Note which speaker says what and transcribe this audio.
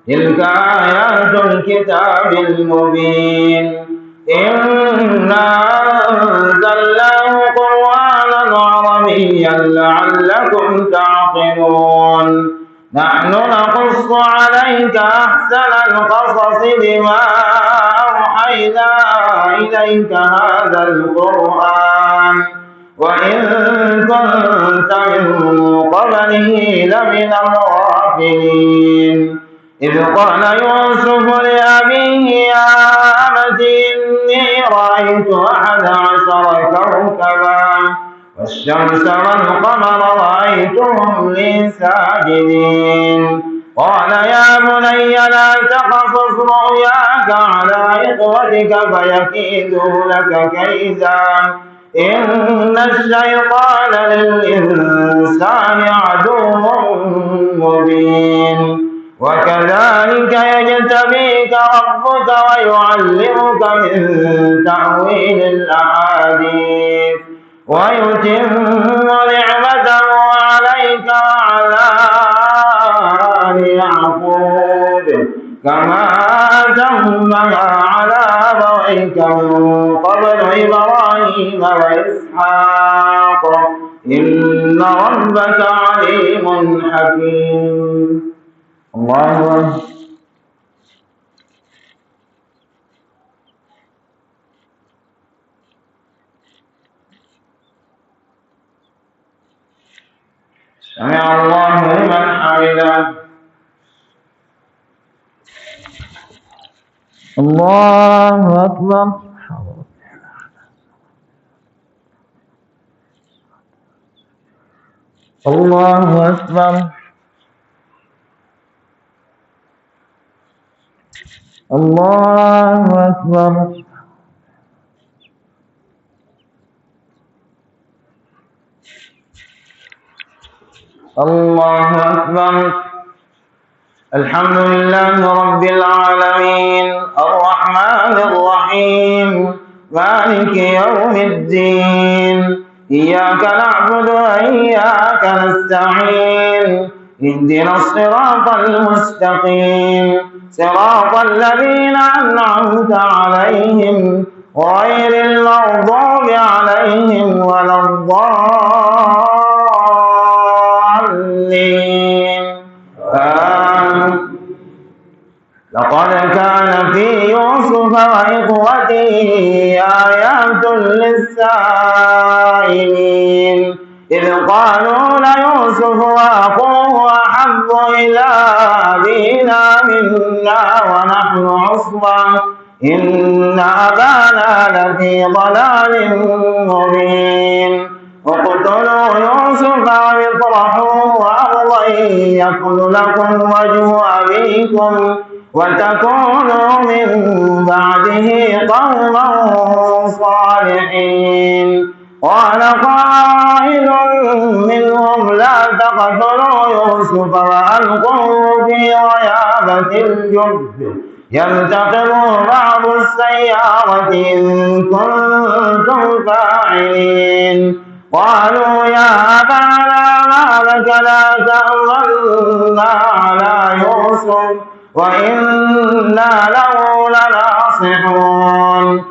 Speaker 1: تلك آيات الكتاب المبين إنا أنزلناه قرآنا عربيا لعلكم تعقلون نحن نقص عليك أحسن القصص بما أوحينا إليك هذا القرآن وإن كنت من قبله لمن الغافلين إذ قال يوسف لأبيه يا أبت إني رأيت 11 كوكبا والشمس والقمر رأيتهم لي ساجدين قال يا بني لا تقصص رؤياك على إخوتك فيكيدوا لك كيدا إن الشيطان للإنسان عدو مبين وكذلك يجتبيك ربك ويعلمك من تأويل الأحاديث ويتم نعمته عليك وعلى آل يعقوب كما أتمها على أبويك من قبل إبراهيم وإسحاق إن ربك عليم حكيم. الله أكبر. سمع الله لمن حمده. الله أكبر. الله أكبر. الله أكبر. الله أكبر. الحمد لله رب العالمين الرحمن الرحيم مالك يوم الدين إياك نعبد وإياك نستعين اهدنا الصراط المستقيم صراط الذين أنعمت عليهم غير المغضوب عليهم ولا الضالين. لقد كان في يوسف وإخوته آيات للسائلين إذ قالوا ليوسف وأخوه أحب إلى أبينا منا ونحن عصبة إن أبانا لفي ضلال مبين اقتلوا يوسف أو اطرحوه أرضا يخل لكم وجه أبيكم وتكونوا من بعده قوما صالحين. قال قائل منهم لا تقتلوا يوسف وألقوه في غيابة الجب يلتقطه بعض السيارة إن كنتم فاعلين. قالوا يا أبانا ما لك لا تأمنا على يوسف وإنا له لناصحون.